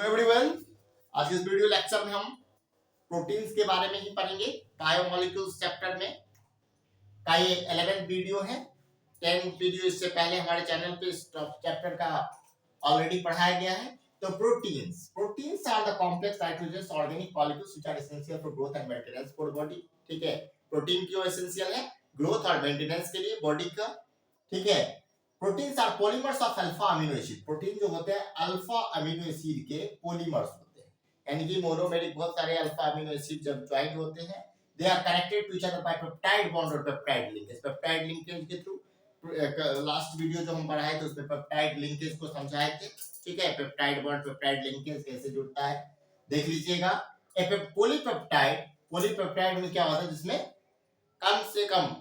Everyone, आज के इस वीडियो लेक्चर में हम प्रोटीन्स के बारे में ही पढ़ेंगे। बायोमोलिक्यूल्स चैप्टर में का ये 11th वीडियो है। 10 वीडियो इससे पहले हमारे चैनल पे इस चैप्टर का ऑलरेडी पढ़ाया गया है। तो proteins are the complex nitrogenous organic molecules which are essential for growth and maintenance for body. ठीक है, प्रोटीन क्यों एसेंशियल है? ग्रोथ और मेंटेनेंस के लिए बॉडी का। ठीक है, proteins are polymers of alpha amino acid. Protein जो होते हैं अल्फा अमीनो एसिड के पॉलीमर्स होते हैं, यानी कि मोनोमेरिक बहुत सारे अल्फा अमीनो एसिड जब ज्वाइन होते हैं, they are connected to each other by peptide bond और पेप्टाइड लिंकेज। पेप्टाइड लिंकेज के थ्रू लास्ट वीडियो जो हम पढ़ाए थे उसमें पेप्टाइड लिंकेज को समझाए थे। ठीक है, पेप्टाइड बॉन्ड पेप्टाइड लिंकेज कैसे जुड़ता है देख लीजिएगा। पॉलीपेप्टाइड में क्या होता है, जिसमें कम से कम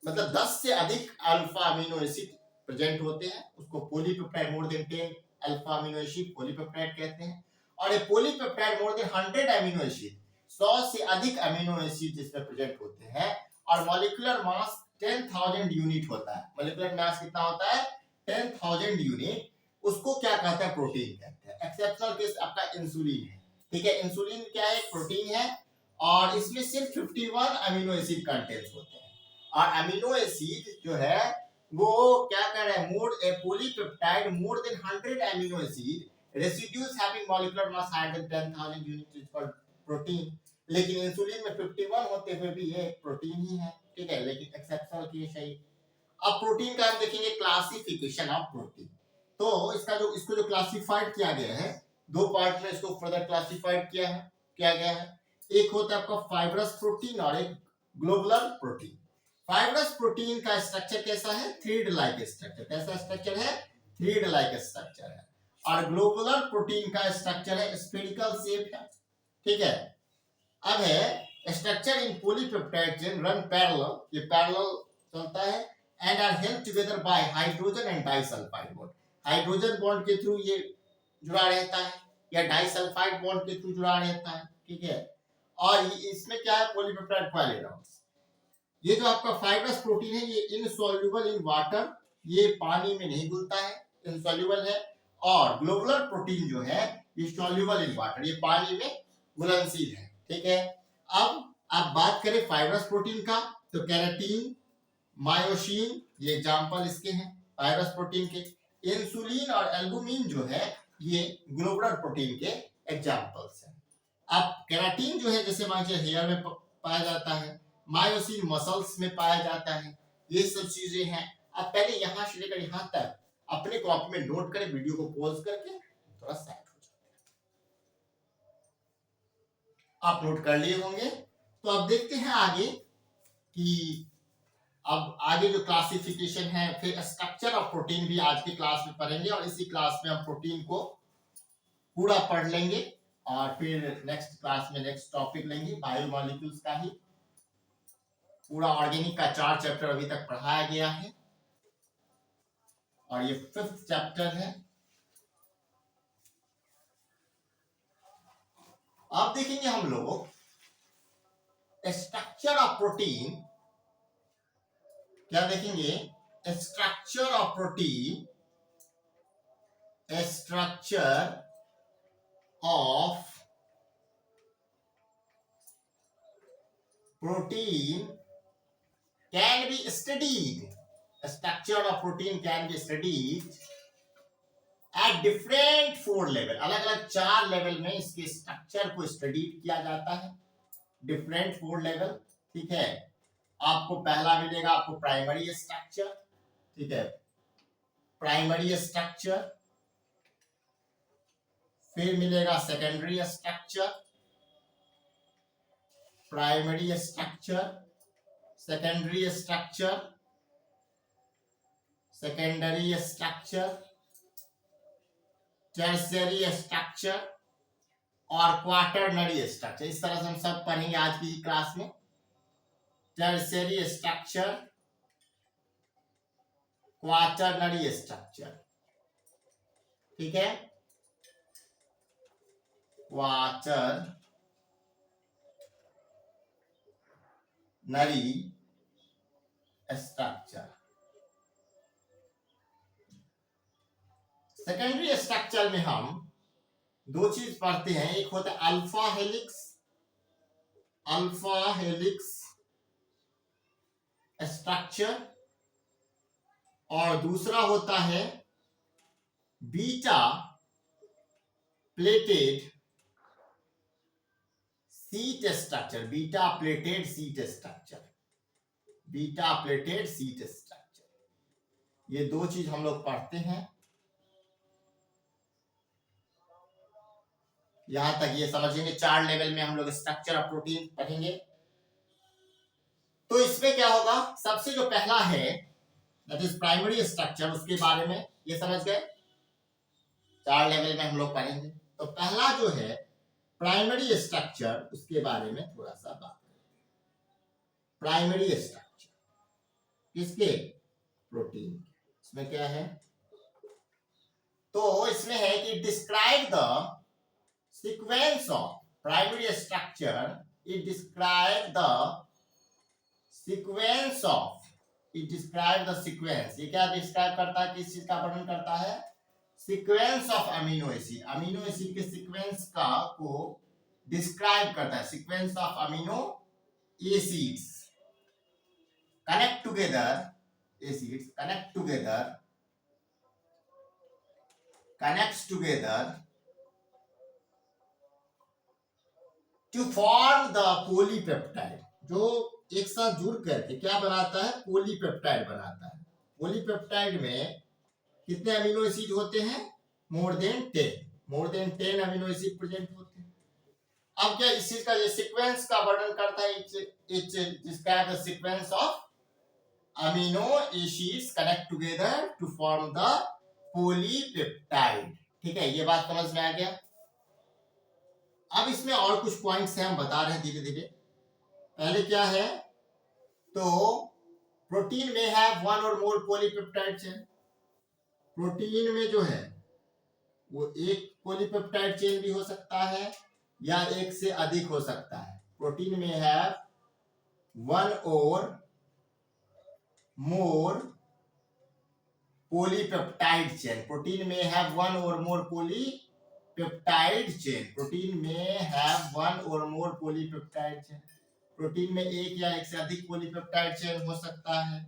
मतलब 10 से अधिक अल्फा अमीनो एसिड प्रेजेंट होते हैं, उसको polypeptide more then 10 alpha amino acid polypeptide कहते हैं। और ये polypeptide more than 100 amino acid, 100 से अधिक अमीनो एसिड जिसमें प्रेजेंट होते हैं, और मॉलिक्यूलर मास 10,000 यूनिट होता है। मॉलिक्यूलर मास कितना होता है? 10,000 यूनिट। उसको क्या कहते हैं? प्रोटीन कहते हैं। एक्सेप्शनल केस आपका इंसुलिन है। ठीक है, इंसुलिन क्या है? प्रोटीन है, और इसमें सिर्फ 51 अमीनो एसिड कंटेंट्स होते हैं। और अमीनो एसिड जो है वो क्या कर रहा है? More a polypeptide more than 100 amino acid residues having molecular mass higher than 10,000 unit is called protein. लेकिन इंसुलिन में 51 होते हुए भी ये प्रोटीन ही है। ठीक है, लेकिन एक्सेप्शनल केस है। अब प्रोटीन का हम देखेंगे क्लासिफिकेशन ऑफ प्रोटीन। तो इसको जो क्लासिफाइड किया गया है, दो पार्ट में इसको फर्दर क्लासिफाइड किया गया है। एक होता है आपका फाइब्रस प्रोटीन और एक ग्लोबुलर प्रोटीन। फाइब्रस प्रोटीन का स्ट्रक्चर कैसा है? Thread like structure. कैसा स्ट्रक्चर है? थ्रेड लाइक स्ट्रक्चर है। और ग्लोबुलर प्रोटीन का स्ट्रक्चर है स्फेरिकल शेप है। ठीक है, अब है structure in polypeptide chain run parallel, ये पैरेलल चलता है, and are held together by hydrogen and disulphide bond. Hydrogen bond के थ्रू ये जुड़ा रहता है, या डाइसल्फाइड बॉन्ड के थ्रू जुड़ा रहता है। ठीक है, और इसमें क्या है? Polypeptide polymers. ये जो आपका फाइब्रस प्रोटीन है ये इनसॉल्युबल इन वाटर, ये पानी में नहीं घुलता है, इनसॉल्युबल है। और ग्लोबुलर प्रोटीन जो है ये सॉल्युबल इन वाटर, ये पानी में घुलनशील है। ठीक है, अब आप बात करें फाइब्रस प्रोटीन का, तो कैराटीन, मायोसिन, ये एग्जांपल इसके हैं फाइब्रस प्रोटीन के। इंसुलिन और एल्बुमिन जो है ये ग्लोबुलर प्रोटीन के एग्जांपल्स हैं। अब कैराटीन जो है जैसे मान लीजिए हेयर में पाया जाता है, मायोसिन मसल्स में पाया जाता है, ये सब चीजें हैं। अब पहले यहां से लेकर यहां तक अपने कॉपी में नोट करें, वीडियो को पॉज करके थोड़ा साइड हो जाए। आप नोट कर लिए होंगे। तो अब देखते हैं आगे कि अब आगे जो क्लासिफिकेशन है, फिर स्ट्रक्चर ऑफ प्रोटीन भी आज की क्लास में पढ़ेंगे, और इसी क्लास में हम प्रोटीन को पूरा पढ़ लेंगे, और फिर नेक्स्ट क्लास में नेक्स्ट टॉपिक लेंगे बायोमोलिक्यूल्स का ही। पूरा ऑर्गेनिक का 4 चैप्टर अभी तक पढ़ाया गया है, और ये 5th चैप्टर है। अब देखेंगे हम लोग स्ट्रक्चर ऑफ प्रोटीन। क्या देखेंगे? Structure of protein, structure of protein can be studied. The structure of protein can be studied at different 4 level. अलग अलग 4 लेवल में इसके स्ट्रक्चर को स्टडी किया जाता है, डिफरेंट 4 लेवल। ठीक है, आपको पहला मिलेगा आपको प्राइमरी स्ट्रक्चर। ठीक है, प्राइमरी स्ट्रक्चर, फिर मिलेगा secondary structure, primary structure, secondary structure, secondary structure, tertiary structure और क्वाटरनरी स्ट्रक्चर। इस तरह से हम सब पढ़ेंगे आज की क्लास में। Tertiary structure, quaternary structure. ठीक है, क्वाटरनरी स्ट्रक्चर। सेकेंडरी स्ट्रक्चर में हम दो चीज पढ़ते हैं, एक होता है अल्फा हेलिक्स स्ट्रक्चर और दूसरा होता है beta pleated seat structure. Beta pleated seat structure, ये दो चीज हम लोग पढ़ते हैं। यहां तक ये समझेंगे। 4 लेवल में हम लोग स्ट्रक्चर ऑफ प्रोटीन पढ़ेंगे। तो इसमें क्या होगा, सबसे जो पहला है दैट इज प्राइमरी स्ट्रक्चर, उसके बारे में ये समझ गए। 4 लेवल में हम लोग पढ़ेंगे। तो पहला जो है प्राइमरी स्ट्रक्चर, उसके बारे में थोड़ा सा बात करें। प्राइमरी स्ट्रक्चर किसके, प्रोटीन। इसमें क्या है, तो इसमें है कि describe the sequence of primary structure. It describe the sequence of, ये क्या डिस्क्राइब करता है, किस चीज का वर्णन करता है, सीक्वेंस ऑफ अमीनो एसिड के सीक्वेंस का को डिस्क्राइब करता है। Sequence of amino acids connect together to form the polypeptide, जो एक साथ जुड़ करके क्या बनाता है, पॉलीपेप्टाइड बनाता है। पॉलीपेप्टाइड में कितने अमीनो एसिड होते हैं, more than 10 amino acid present होते हैं। अब क्या इस चीज का ये सीक्वेंस का वर्णन करता है, describe the sequence of amino acids connect together to form the polypeptide. ठीक है, ये बात समझ में आ गया। अब इसमें और कुछ पॉइंट्स हैं, हम बता रहे हैं धीरे धीरे। पहले क्या है, तो प्रोटीन में है 1 और मोर पॉलीपेप्टाइड चेन। प्रोटीन में जो है वो एक पॉलीपेप्टाइड चेन भी हो सकता है या एक से अधिक हो सकता है। प्रोटीन में है 1 और मोर पॉलीपेप्टाइड चेन। प्रोटीन में है 1 और मोर पॉलीपेप्टाइड चेन। प्रोटीन में है 1 और मोर पॉलीपेप्टाइड चेन। प्रोटीन में एक या एक से अधिक पॉलीपेप्टाइड चेन हो सकता है।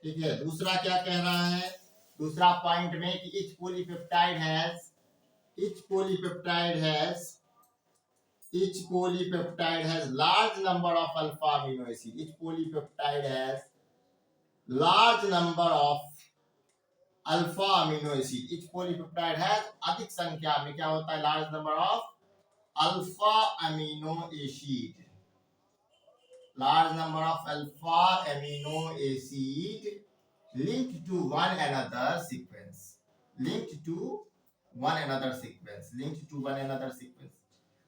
ठीक है, दूसरा क्या कह रहा है, दूसरा पॉइंट में कि each polypeptide has large number of alpha amino acid. Each polypeptide has large number of alpha amino acid. Each polypeptide has अधिक संख्या में क्या होता है, large number of alpha amino acid. Large number of alpha amino acid linked to one another sequence.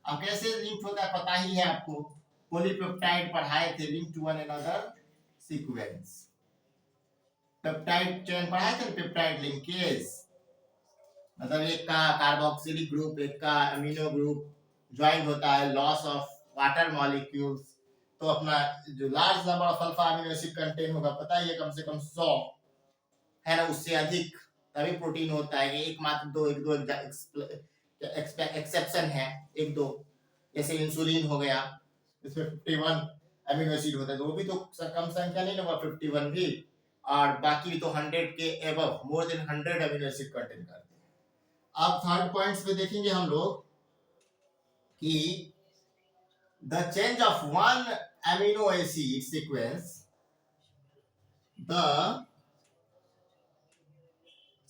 अब कैसे link होता है पता ही है आपको, पॉलीपेप्टाइड पढ़ाए थे, link to one another sequence. Peptide chain पढ़ाए थे, पेप्टाइड लिंकेज, मतलब एक का कार्बोक्सिलिक ग्रुप एक का अमीनो ग्रुप ज्वाइन होता है, लॉस ऑफ वाटर मॉलिक्यूल्स। तो अपना जो large number of alpha amino acid contain होगा, पता ही है, कम से कम 100 है ना, उससे अधिक तभी प्रोटीन होता है। एक मात्र दो एक्सेप्शन है, एक दो, जैसे इंसुलिन हो गया, इसमें 51 अमीनो एसिड होता है, तो वो भी तो कम संख्या नहीं होगा, 51 भी, और बाकी तो 100 के एबव, मोर देन 100 अमीनो एसिड कंटेन करते हैं। अब थर्ड पॉइंट्स पे देखेंगे हम लोग कि the change of one amino acid sequence, the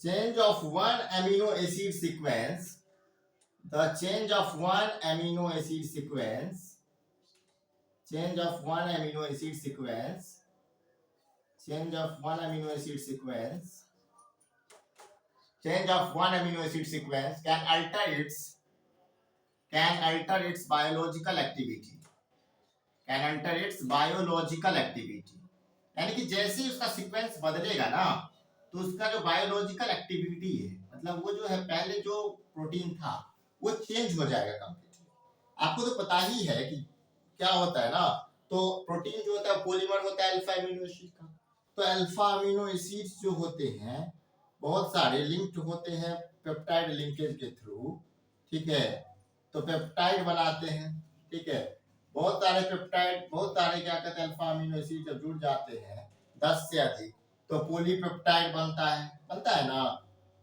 change of one amino acid sequence, the change of one amino acid sequence, change of one amino acid sequence, change of one amino acid sequence, change of one amino acid sequence can alter its biological activity, can alter its biological activity। यानी कि जैसे ही उसका sequence बदलेगा ना, तो उसका जो biological activity है, मतलब वो जो है पहले जो प्रोटीन था वो चेंज हो जाएगा कंप्लीटली। आपको तो पता ही है कि क्या होता है ना, तो प्रोटीन जो होता है पॉलीमर होता है अल्फा अमीनो एसिड का। तो अल्फा अमीनो एसिड्स जो होते हैं बहुत सारे लिंक्ड होते हैं पेप्टाइड लिंकेज के थ्रू, ठीक है, तो पेप्टाइड बनाते हैं। ठीक है, बहुत सारे पेप्टाइड, बहुत सारे क्या कहते हैं अल्फा अमीनो एसिड जब जुड़ जाते हैं 10 से अधिक, तो पॉलीपेप्टाइड बनता है ना।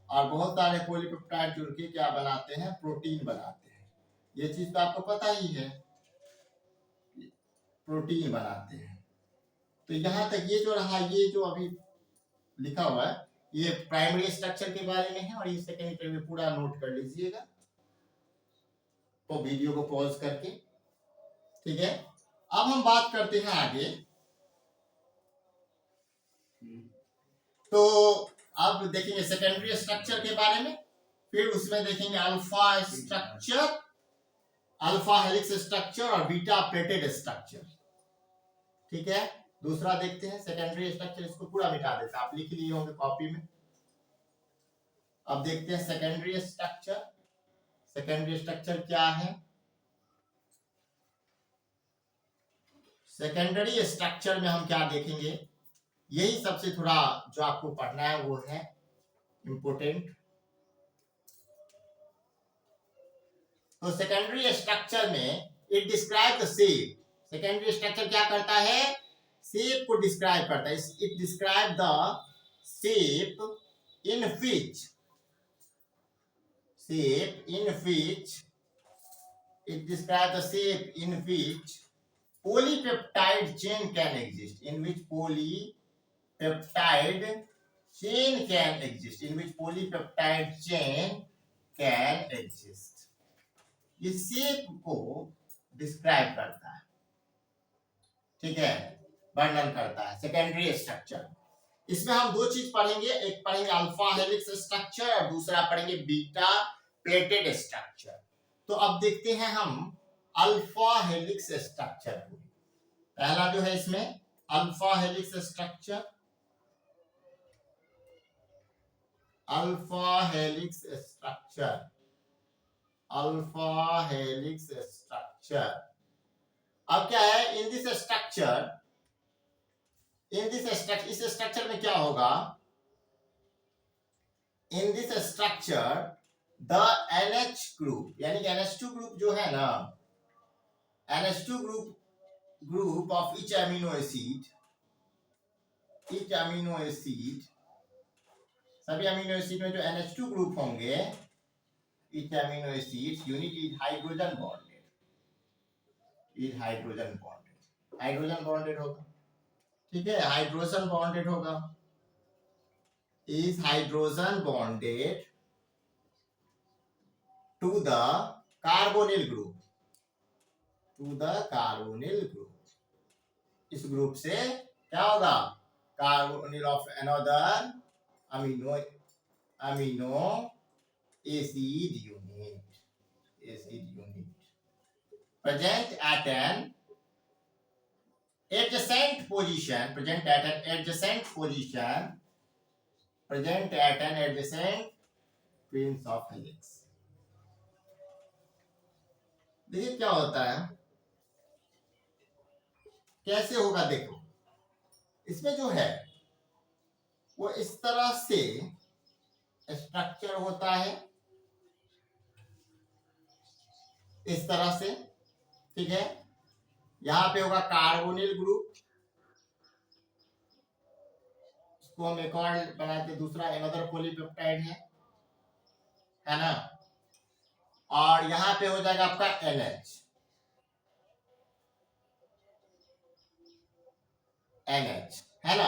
और बहुत सारे पॉलीपेप्टाइड जुड़ के क्या बनाते हैं, प्रोटीन बनाते हैं। ये चीज तो आपको पता ही है, प्रोटीन बनाते हैं। तो यहाँ तक ये जो रहा, ये जो अभी लिखा हुआ है, ये प्राइमरी स्ट्रक्चर के बारे में है, और ये सेकेंडरी में पूरा नोट कर लीजिएगा, तो वीडियो को पॉज करके। ठीक है, अब हम बात करते हैं आगे। तो अब देखेंगे सेकेंडरी स्ट्रक्चर के बारे में, फिर उसमें देखेंगे alpha structure, alpha helix structure और बीटा प्लेटेड स्ट्रक्चर। ठीक है, दूसरा देखते हैं सेकेंडरी स्ट्रक्चर, इसको पूरा मिटा देते हैं, आप लिख लिए होंगे कॉपी में। अब देखते हैं सेकेंडरी स्ट्रक्चर। सेकेंडरी स्ट्रक्चर क्या है? सेकेंडरी स्ट्रक्चर में हम क्या देखेंगे, यही सबसे थोड़ा जो आपको पढ़ना है वो है इंपोर्टेंट। तो सेकेंडरी स्ट्रक्चर में it describe the shape. Secondary structure क्या करता है, शेप को डिस्क्राइब करता है। It describe the shape in which it describes the shape in which polypeptide chain can exist, in which polypeptide chain can exist, in which polypeptide chain can exist। ये shape को describe करता है, ठीक है, वर्णन करता है सेकेंडरी स्ट्रक्चर। इसमें हम दो चीज पढ़ेंगे, एक पढ़ेंगे अल्फा हेलिक्स स्ट्रक्चर और दूसरा पढ़ेंगे बीटा प्लेटेड स्ट्रक्चर। तो अब देखते हैं हम अल्फा हेलिक्स स्ट्रक्चर को। पहला जो है इसमें alpha helix structure, alpha helix structure, alpha helix structure. अब क्या है, इन दिस स्ट्रक्चर, इस स्ट्रक्चर में क्या होगा, in this structure the NH group, यानी कि NH2 ग्रुप जो है ना, NH2 group of each amino acid, सभी अमीनो एसिड में जो NH2 ग्रुप होंगे, each amino acid unit is hydrogen bonded, hydrogen bonded होगा। ठीक है, हाइड्रोजन बॉन्डेड होगा, is hydrogen bonded to the carbonyl group, इस ग्रुप से क्या होगा, carbonyl of another amino acid unit present at an adjacent position, twins of helix। देखिए क्या होता है, कैसे होगा, देखो इसमें जो है वो इस तरह से स्ट्रक्चर होता है, इस तरह से। ठीक है, यहां पे होगा कार्बोनिल ग्रुप, इसको हम एक और बनाते, दूसरा अनदर पॉलीपेप्टाइड है ना, और यहां पे हो जाएगा आपका NH है ना।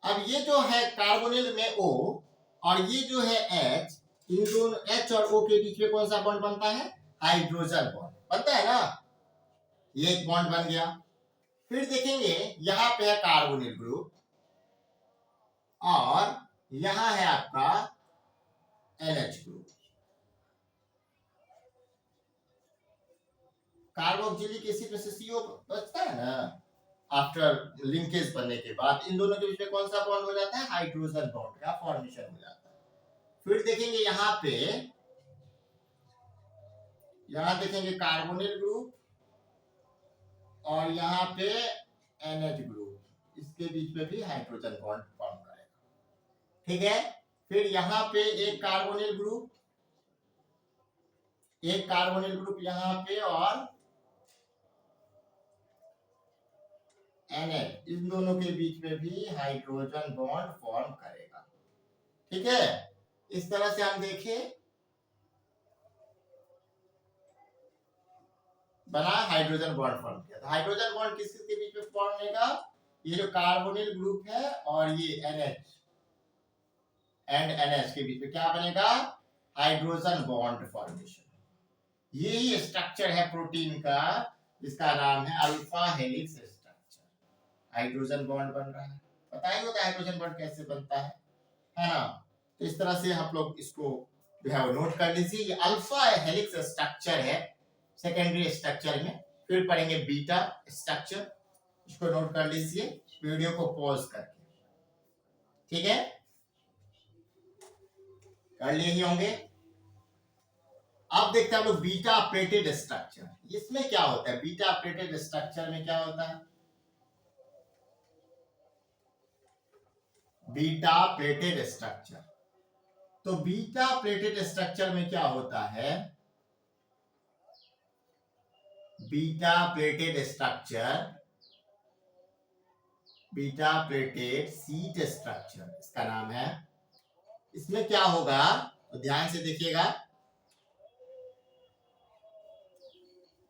अब ये जो है कार्बोनिल में O और ये जो है H, इन दोनों H और O के बीच में कौन सा बॉन्ड बनता है, हाइड्रोजन बॉन्ड बनता है ना, ये एक बॉन्ड बन गया। फिर देखेंगे यहां पे है कार्बोनिल ग्रुप और यहां है आपका NH ग्रुप। कार्बोक्सिलिक एसिड में से CO बचता है ना, आफ्टर लिंकेज बनने के बाद इन दोनों के बीच में कौन सा बॉन्ड हो जाता है, हाइड्रोजन बॉन्ड का फॉर्मेशन हो जाता है। फिर देखेंगे यहां देखेंगे कार्बोनिल ग्रुप और यहाँ पे NH ग्रुप, इसके बीच में भी हाइड्रोजन बॉन्ड फॉर्म करेगा। ठीक है, फिर यहाँ पे एक कार्बोनिल ग्रुप, एक कार्बोनिल ग्रुप यहाँ पे और NH, इन दोनों के बीच में भी हाइड्रोजन बॉन्ड फॉर्म करेगा। ठीक है, इस तरह से हम देखें बना हाइड्रोजन बॉन्ड फॉर्म किया। तो हाइड्रोजन बॉन्ड किस के बीच में फॉर्म होगा? ये जो कार्बोनिल ग्रुप है और ये NH एंड NH के बीच में क्या बनेगा? Hydrogen bond formation. यही स्ट्रक्चर है प्रोटीन का, जिसका नाम है alpha helix structure. Hydrogen bond बन रहा है, पता ही होता है हाइड्रोजन बॉन्ड कैसे बनता है ना? तो इस तरह से आप लोग इसको जो है वो नोट कर लीजिए। ये अल्फा हेलिक्स स्ट्रक्चर है सेकेंडरी स्ट्रक्चर में। फिर पढ़ेंगे बीटा स्ट्रक्चर, इसको नोट कर लीजिए वीडियो को पॉज करके। ठीक है, कर लिए ही होंगे। अब देखते हैं हम लोग बीटा प्लेटेड स्ट्रक्चर। इसमें क्या होता है? बीटा प्लेटेड स्ट्रक्चर में क्या होता है? Beta pleated structure. तो बीटा प्लेटेड स्ट्रक्चर में क्या होता है? Beta pleated structure, beta pleated seat structure इसका नाम है। इसमें क्या होगा तो ध्यान से देखिएगा।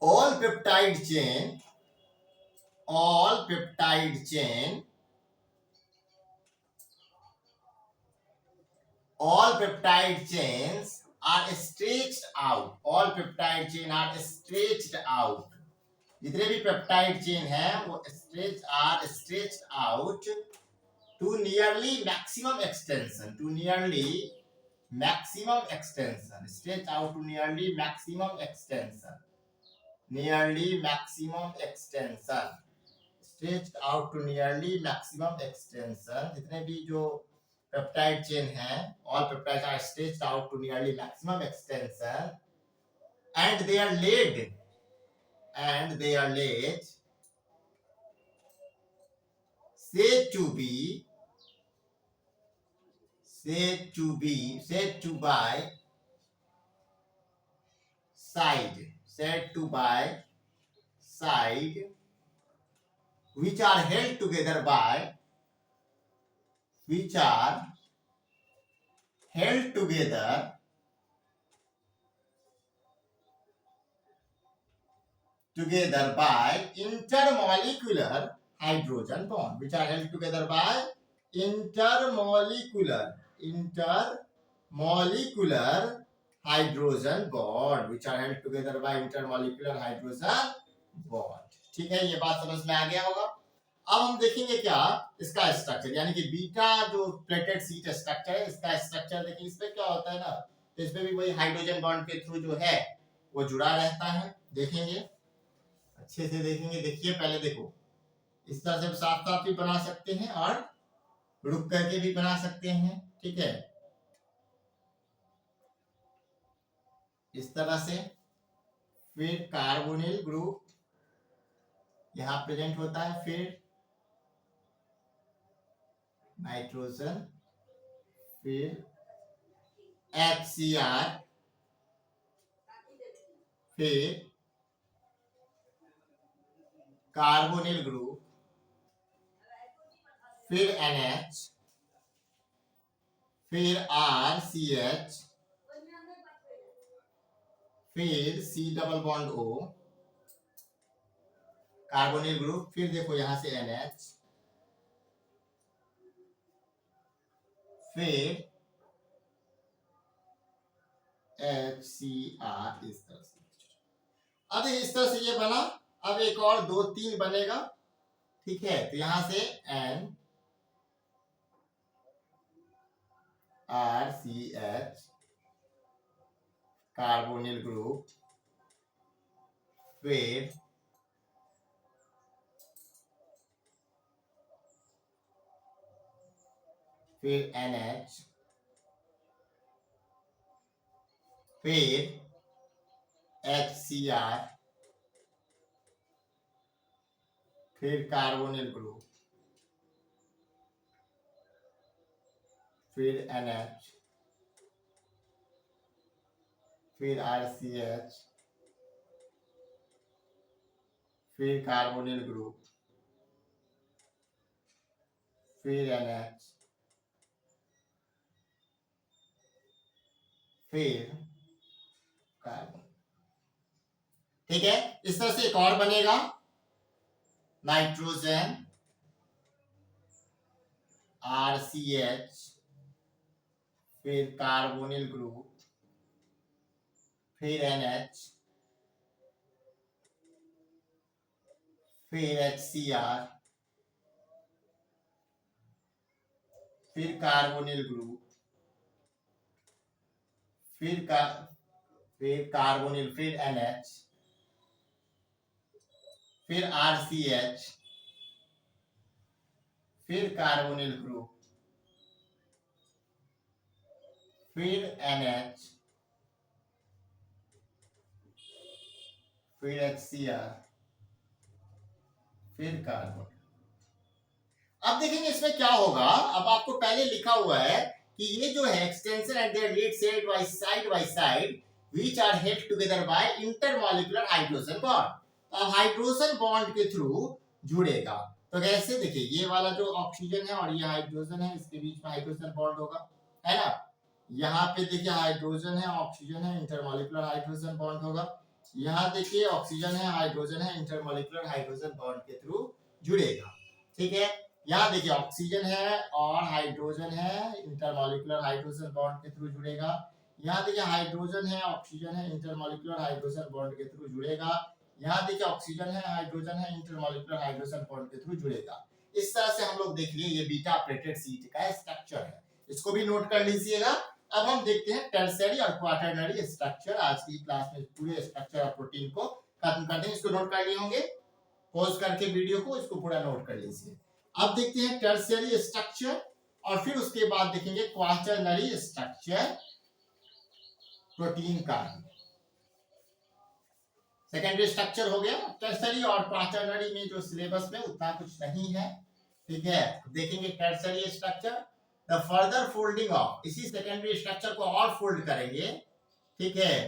All peptide chain, all peptide chain, all peptide chains are stretched out, all peptide chain are stretched out। जितने भी पेप्टाइड चेन है वो stretched out to nearly maximum extension, to nearly maximum extension, stretched out to nearly maximum extension, nearly maximum extension, stretched out to nearly maximum extension। जितने भी जो peptide chain है, all peptides are stretched out to nearly maximum extension and they are laid said to by side which are held together by intermolecular hydrogen bond, which are held together by intermolecular hydrogen bond, which are held together by intermolecular hydrogen bond। ठीक है, ये बात समझ में आ गया होगा। अब हम देखेंगे क्या इसका स्ट्रक्चर, यानी कि बीटा जो प्लेटेड सीट स्ट्रक्चर है, इसका स्ट्रक्चर देखिए। इसमें क्या होता है ना, तो इसमें भी वही हाइड्रोजन बॉन्ड के थ्रू जो है वो जुड़ा रहता है। देखेंगे, अच्छे से देखेंगे। देखिए पहले देखो, इस तरह से साथ साथ भी बना सकते हैं और रुक करके भी बना सकते हैं। ठीक है, इस तरह से। फिर कार्बोनिल ग्रुप यहां प्रेजेंट होता है, फिर नाइट्रोजन, फिर HCr, फिर कार्बोनिल ग्रुप, फिर NH, फिर RCH, फिर C double bond O, carbonyl group, फिर देखो यहां से NH, फिर HCr। इस तरह से, अब इस तरह से ये बना। अब एक और 2-3 बनेगा। ठीक है, तो यहां से NRCH कार्बोनिल ग्रुप, फिर NH, फिर HCr, फिर कार्बोनिल ग्रुप, फिर NH, फिर RCH, फिर कार्बोनिल ग्रुप, फिर NH, फिर कार्बन। ठीक है, इस तरह से एक और बनेगा, नाइट्रोजन, RCH, फिर कार्बोनिल ग्रुप, फिर NH, फिर HCr, फिर कार्बोनिल ग्रुप, फिर कार्बोनिल, फिर NH, फिर RCH, फिर कार्बोनिल ग्रुप, फिर NH, फिर HCr, फिर कार्बन। अब देखेंगे इसमें क्या होगा। अब आपको पहले लिखा हुआ है कि ये जो है extension at their lead side by side which are held together by intermolecular hydrogen bond. अब हाइड्रोजन बॉन्ड के थ्रू जुड़ेगा। तो कैसे, देखिए ये वाला जो ऑक्सीजन है और ये हाइड्रोजन है, इसके बीच में हाइड्रोजन बॉन्ड होगा, है ना। यहाँ पे देखिए हाइड्रोजन है, ऑक्सीजन है, इंटरमॉलिक्यूलर हाइड्रोजन बॉन्ड होगा। यहाँ देखिए ऑक्सीजन है, हाइड्रोजन है, इंटरमॉलिक्यूलर हाइड्रोजन बॉन्ड के थ्रू जुड़ेगा। ठीक है, यहाँ देखिए ऑक्सीजन है और हाइड्रोजन है, इंटरमॉलिक्यूलर हाइड्रोजन बॉन्ड के थ्रू जुड़ेगा। यहाँ देखिए हाइड्रोजन है, ऑक्सीजन है, इंटरमॉलिक्यूलर हाइड्रोजन बॉन्ड के थ्रू जुड़ेगा। यहाँ देखिए ऑक्सीजन है, हाइड्रोजन है, इंटरमॉलिक्यूलर हाइड्रोजन बॉन्ड के थ्रू जुड़ेगा। इस तरह से हम लोग देख लिए ये बीटा प्लेटेड सीट का स्ट्रक्चर है, इसको भी नोट कर लीजिएगा। अब हम देखते हैं टर्शियरी और क्वाटरनरी स्ट्रक्चर। आज की क्लास में पूरे स्ट्रक्चर और प्रोटीन को खत्म कर देंगे। इसको नोट कर लिए होंगे, पॉज करके वीडियो को इसको पूरा नोट कर लीजिए। अब देखते हैं टर्शियरी स्ट्रक्चर और फिर उसके बाद देखेंगे क्वाटरनरी स्ट्रक्चर प्रोटीन का। सेकेंडरी स्ट्रक्चर हो गया, टर्शियरी और क्वाटरनरी में जो सिलेबस में उतना कुछ नहीं है। ठीक है, देखेंगे tertiary structure, the further folding of, इसी सेकेंडरी स्ट्रक्चर को और फोल्ड करेंगे। ठीक है,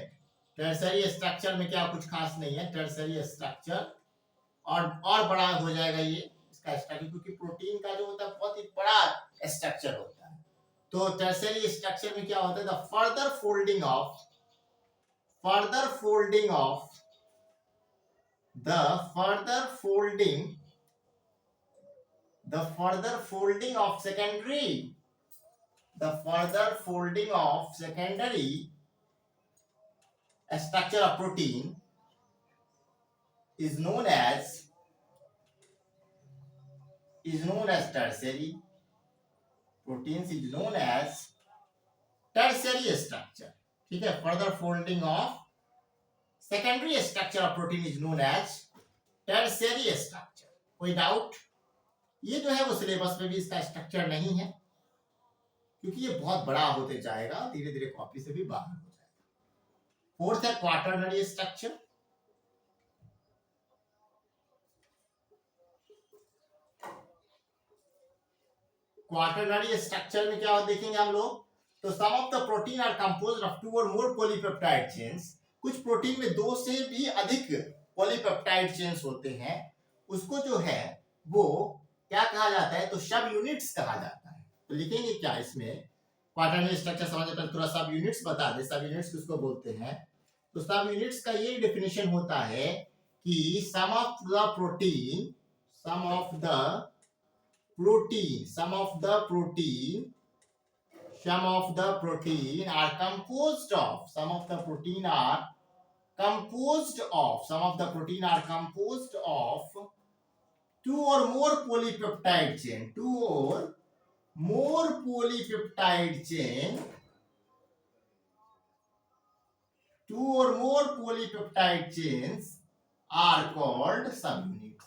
टर्शियरी स्ट्रक्चर में क्या कुछ खास नहीं है, टर्शियरी स्ट्रक्चर और बड़ा हो जाएगा ये इसका स्ट्रक्चर, क्योंकि प्रोटीन का जो होता है बहुत ही बड़ा स्ट्रक्चर होता है। तो टर्शियरी स्ट्रक्चर में क्या होता है, the further folding of secondary structure of protein is known as tertiary. Proteins is known as tertiary structure. ठीक है, further folding of secondary structure of protein is known as tertiary structure. कोई doubt? ये जो है वो syllabus में भी इसका स्ट्रक्चर नहीं है, क्योंकि ये बहुत बड़ा होते जाएगा, धीरे धीरे कॉपी से भी बाहर हो जाएगा। फोर्थ है क्वाटरनरी स्ट्रक्चर। क्वाटरनरी स्ट्रक्चर में क्या देखेंगे हम लोग, तो some of the protein are composed of 2 और मोर पॉलीपेप्टाइड चेन्स। कुछ प्रोटीन में 2 से भी अधिक पॉलीपेप्टाइड चेन्स होते हैं, उसको जो है वो क्या कहा जाता है, तो सब यूनिट्स कहा जाता है। तो लिखेंगे क्या इसमें, क्वाटरनरी स्ट्रक्चर समझने पर थोड़ा सब यूनिट्स बता दे, सब यूनिट्स किसको बोलते हैं। तो सब यूनिट्स का ये डेफिनेशन होता है कि some of the protein are composed of 2 or more polypeptide chains are called subunits.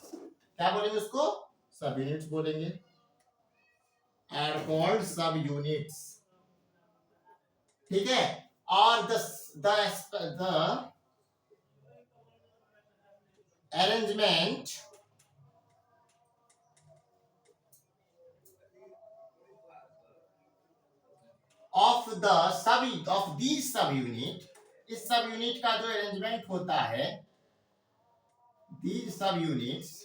क्या बोलेंगे उसको, सबयूनिट्स बोलेंगे, are called subunits. ठीक है, और the arrangement of these subunit इस सब यूनिट का जो अरेंजमेंट होता है, these सब units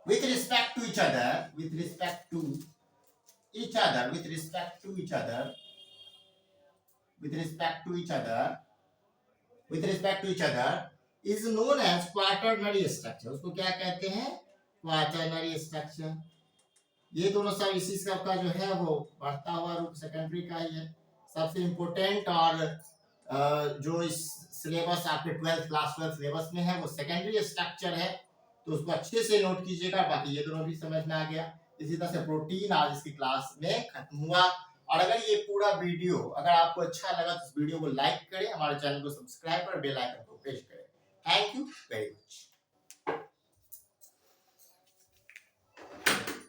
with respect to each other, with respect to each other, with respect to each other, with respect to each other, with respect to each other is known as quaternary structure. उसको क्या कहते हैं? Quaternary structure. ये दोनों सब इसी सब का जो है वो बढ़ता हुआ रूप सेकेंडरी का ही है। सबसे इम्पोर्टेंट और जो इस सिलेबस आपके 12th क्लास 12th सिलेबस में है वो सेकेंडरी स्ट्रक्चर है, तो उसको अच्छे से नोट कीजिएगा। बाकी ये दोनों भी समझ में आ गया। इसी तरह से प्रोटीन आज इसकी क्लास में खत्म हुआ। और अगर ये पूरा वीडियो अगर आपको अच्छा लगा तो इस वीडियो को लाइक करें, हमारे चैनल को सब्सक्राइब कर बेल आइकन को प्रेस करें। Thank you very much.